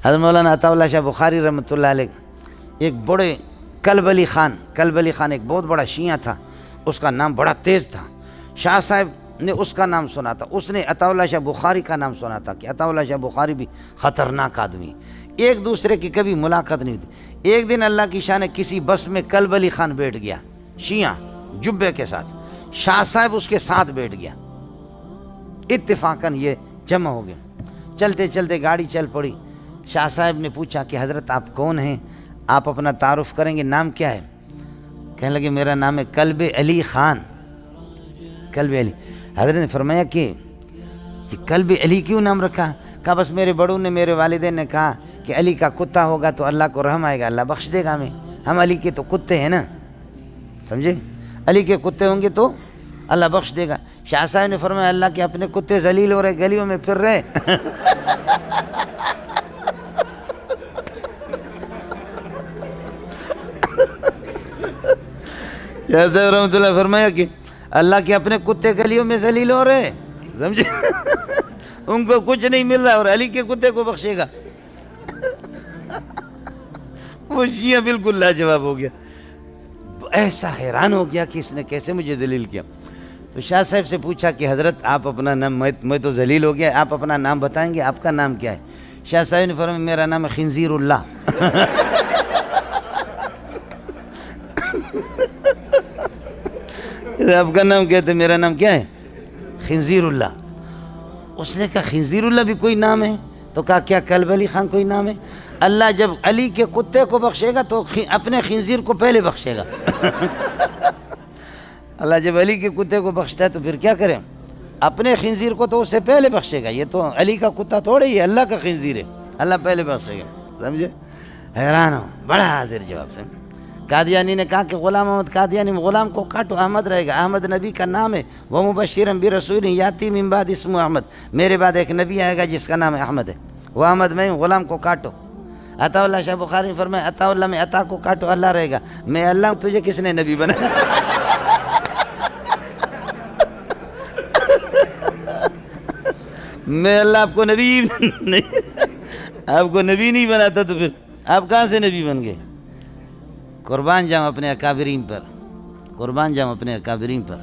حضرت مولانا عطا اللہ شاہ بخاری رحمۃ اللہ علیہ ایک بڑے کلب علی خان ایک بہت بڑا شیعہ تھا، اس کا نام بڑا تیز تھا. شاہ صاحب نے اس کا نام سنا تھا، اس نے عطا اللہ شاہ بخاری کا نام سنا تھا کہ عطا اللہ شاہ بخاری بھی خطرناک آدمی. ایک دوسرے کی کبھی ملاقات نہیں ہوتی. ایک دن اللہ کی شان کسی بس میں کلب علی خان بیٹھ گیا شیعہ جبے کے ساتھ، شاہ صاحب اس کے ساتھ بیٹھ گیا. اتفاقاً یہ جمع ہو گیا. چلتے چلتے گاڑی چل پڑی. شاہ صاحب نے پوچھا کہ حضرت آپ کون ہیں، آپ اپنا تعارف کریں گے، نام کیا ہے؟ کہنے لگے میرا نام ہے کلب علی خان. کلب علی. حضرت نے فرمایا کہ یہ کلب علی کیوں نام رکھا؟ کہا بس میرے بڑوں نے، میرے والدین نے کہا کہ علی کا کتا ہوگا تو اللہ کو رحم آئے گا، اللہ بخش دے گا ہمیں. ہم علی کے تو کتے ہیں نا، سمجھے؟ علی کے کتے ہوں گے تو اللہ بخش دے گا. شاہ صاحب نے فرمایا اللہ کے اپنے کتے ذلیل ہو رہے، گلیوں میں پھر رہے. شاہ صاحب رحمۃ اللہ فرمایا کہ اللہ کے اپنے کتے گلیوں میں ذلیل ہو رہے، سمجھے؟ ان کو کچھ نہیں مل رہا اور علی کے کتے کو بخشے گا. وہ شیعہ بالکل لاجواب ہو گیا، ایسا حیران ہو گیا کہ اس نے کیسے مجھے ذلیل کیا. تو شاہ صاحب سے پوچھا کہ حضرت آپ اپنا نام، میں تو ذلیل ہو گیا، آپ اپنا نام بتائیں گے، آپ کا نام کیا ہے؟ شاہ صاحب نے فرمایا میرا نام ہے خنزیر اللہ. آپ کا نام کہتے میرا نام کیا ہے؟ خنزیر اللہ. اس نے کہا خنزیر اللہ بھی کوئی نام ہے؟ تو کہا کیا کلب علی خان کوئی نام ہے؟ اللہ جب علی کے کتے کو بخشے گا تو اپنے خنزیر کو پہلے بخشے گا. اللہ جب علی کے کتے کو بخشتا ہے تو پھر کیا کریں؟ اپنے خنزیر کو تو اس سے پہلے بخشے گا. یہ تو علی کا کتا تھوڑے ہی اللہ کا خنزیر ہے، اللہ پہلے بخشے گا. سمجھے؟ حیران ہو، بڑا حاضر جواب سے. قادیانی نے کہا کہ غلام احمد قادیانی، غلام کو کاٹو، احمد رہے گا. احمد نبی کا نام ہے. وہ مبشرا برسول یاتی من بعد اسمہ احمد، میرے بعد ایک نبی آئے گا جس کا نام احمد ہے، وہ احمد میں ہوں، غلام کو کاٹو. عطا اللہ شاہ بخاری نے فرمایا عطا اللہ میں عطا کو کاٹو، اللہ رہے گا. میں اللہ ہوں، تجھے کس نے نبی بنا؟ میں اللہ آپ کو نبی نہیں، آپ کو نبی نہیں بناتا تو پھر آپ کہاں سے نبی بن گئے؟ قربان جاؤں اپنے اکابرین پر، قربان جاؤں اپنے اکابرین پر.